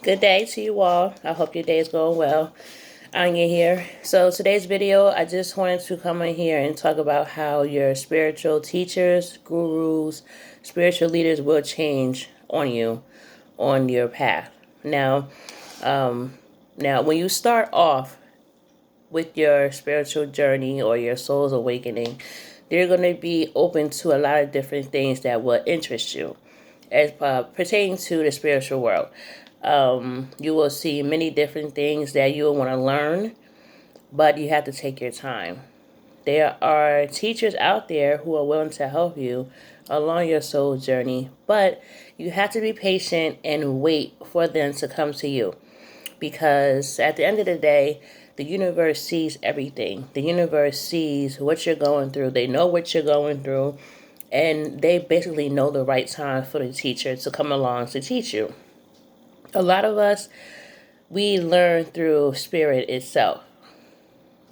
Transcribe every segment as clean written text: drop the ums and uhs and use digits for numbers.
Good day to you all. I hope your day is going well. Anya here. So today's video, I just wanted to come in here and talk about how your spiritual teachers, gurus, spiritual leaders will change on you, on your path. Now, when you start off with your spiritual journey or your soul's awakening, they're going to be open to a lot of different things that will interest you as pertaining to the spiritual world. You will see many different things that you will want to learn, but you have to take your time. There are teachers out there who are willing to help you along your soul journey, but you have to be patient and wait for them to come to you. Because at the end of the day, the universe sees everything. The universe sees what you're going through. They know what you're going through. And they basically know the right time for the teacher to come along to teach you. A lot of us, we learn through spirit itself.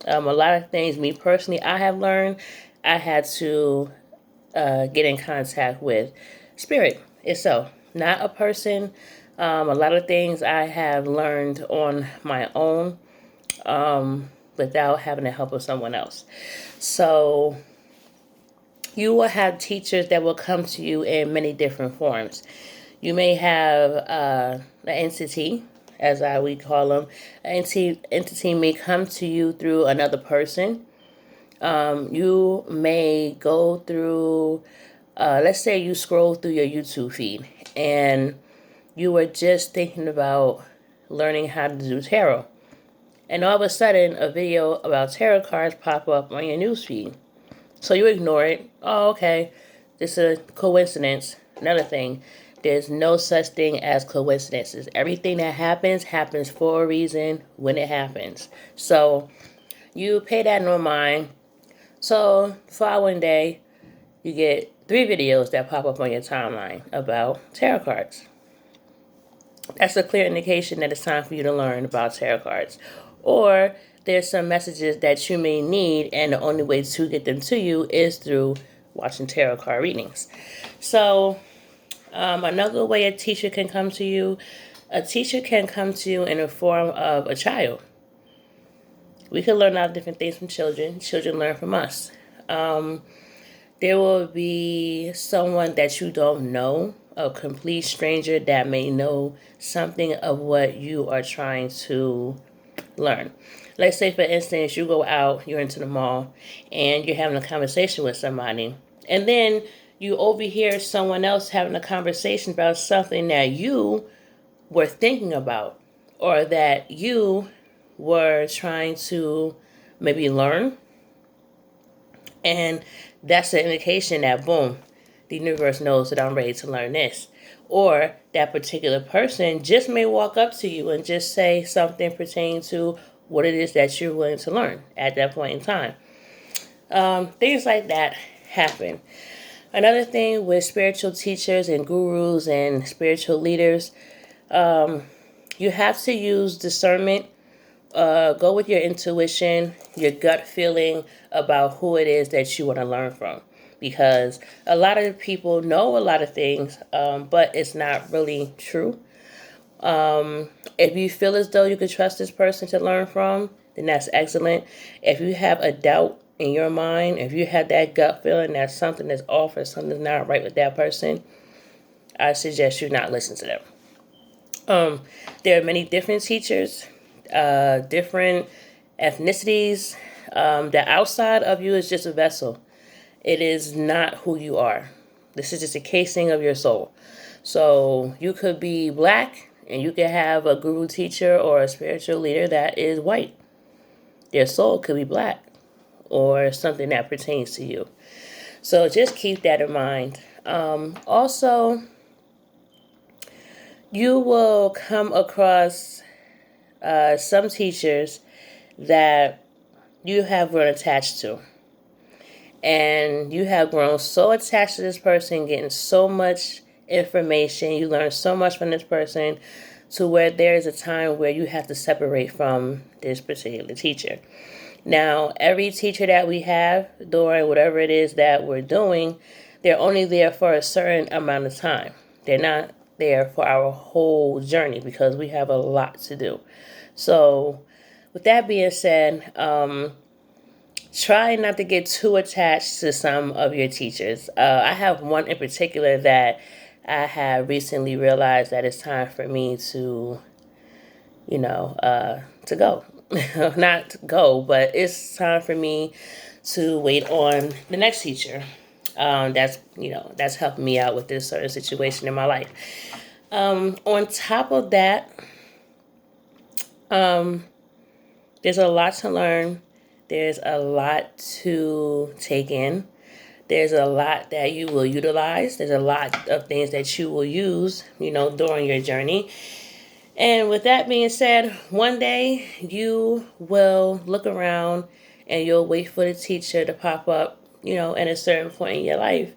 A lot of things, me personally, I have learned, I had to get in contact with spirit itself, not a person. A lot of things I have learned on my own without having the help of someone else. So you will have teachers that will come to you in many different forms. You may have an entity, as we call them. An entity may come to you through another person. You may go through, let's say you scroll through your YouTube feed and you were just thinking about learning how to do tarot. And all of a sudden, a video about tarot cards pop up on your newsfeed. So you ignore it. Oh, okay. This is a coincidence. Another thing. There's no such thing as coincidences. Everything that happens for a reason when it happens. So you pay that no mind. So following day, you get 3 videos that pop up on your timeline about tarot cards. That's a clear indication that it's time for you to learn about tarot cards. Or there's some messages that you may need, and the only way to get them to you is through watching tarot card readings. So another way a teacher can come to you, a teacher can come to you in the form of a child. We can learn a lot of different things from children. Children learn from us. There will be someone that you don't know, a complete stranger that may know something of what you are trying to learn. Let's say, for instance, you go out, you're into the mall, and you're having a conversation with somebody, and then you overhear someone else having a conversation about something that you were thinking about, or that you were trying to maybe learn. And that's an indication that, boom, the universe knows that I'm ready to learn this. Or that particular person just may walk up to you and just say something pertaining to what it is that you're willing to learn at that point in time. Things like that happen. Another thing with spiritual teachers and gurus and spiritual leaders, you have to use discernment. Go with your intuition, your gut feeling about who it is that you want to learn from. Because a lot of people know a lot of things, but it's not really true. If you feel as though you could trust this person to learn from, then that's excellent. If you have a doubt in your mind, if you have that gut feeling that something is off or something's not right with that person, I suggest you not listen to them. There are many different teachers, different ethnicities. The outside of you is just a vessel. It is not who you are. This is just a casing of your soul. So you could be black and you could have a guru teacher or a spiritual leader that is white. Their soul could be black or something that pertains to you. So just keep that in mind. Also, you will come across some teachers that you have grown attached to. And you have grown so attached to this person, getting so much information, you learn so much from this person, to where there is a time where you have to separate from this particular teacher. Now, every teacher that we have during whatever it is that we're doing, they're only there for a certain amount of time. They're not there for our whole journey because we have a lot to do. So, with that being said, try not to get too attached to some of your teachers. I have one in particular that I have recently realized that it's time for me to, to go. Not go, but it's time for me to wait on the next teacher. That's helping me out with this certain situation in my life. On top of that, there's a lot to learn. There's a lot to take in. There's a lot that you will utilize. There's a lot of things that you will use, during your journey. And with that being said, one day you will look around and you'll wait for the teacher to pop up, at a certain point in your life.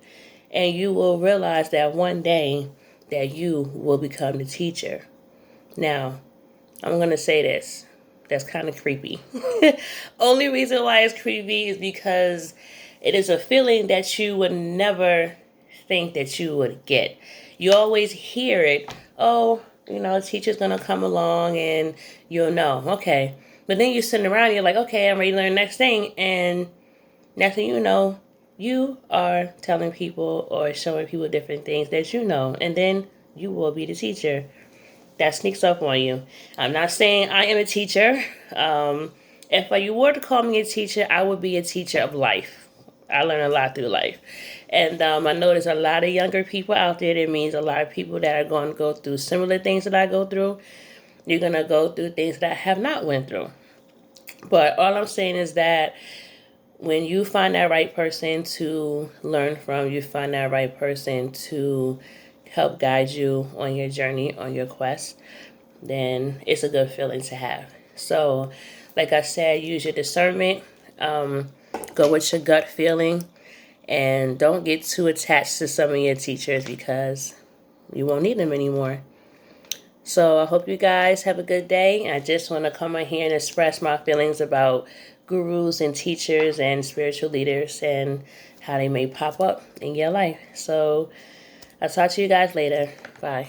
And you will realize that one day that you will become the teacher. Now, I'm going to say this. That's kind of creepy. Only reason why it's creepy is because it is a feeling that you would never think that you would get. You always hear it. Oh, a teacher's going to come along and you'll know. Okay. But then you're sitting around and you're like, okay, I'm ready to learn the next thing. And next thing you know, you are telling people or showing people different things that you know. And then you will be the teacher. That sneaks up on you. I'm not saying I am a teacher. If you were to call me a teacher, I would be a teacher of life. I learn a lot through life. And I know there's a lot of younger people out there. That means a lot of people that are going to go through similar things that I go through. You're going to go through things that I have not went through. But all I'm saying is that when you find that right person to learn from, you find that right person to help guide you on your journey, on your quest, then it's a good feeling to have. So, like I said, use your discernment, go with your gut feeling, and don't get too attached to some of your teachers because you won't need them anymore. So I hope you guys have a good day. I just want to come on here and express my feelings about gurus and teachers and spiritual leaders and how they may pop up in your life. So I'll talk to you guys later. Bye.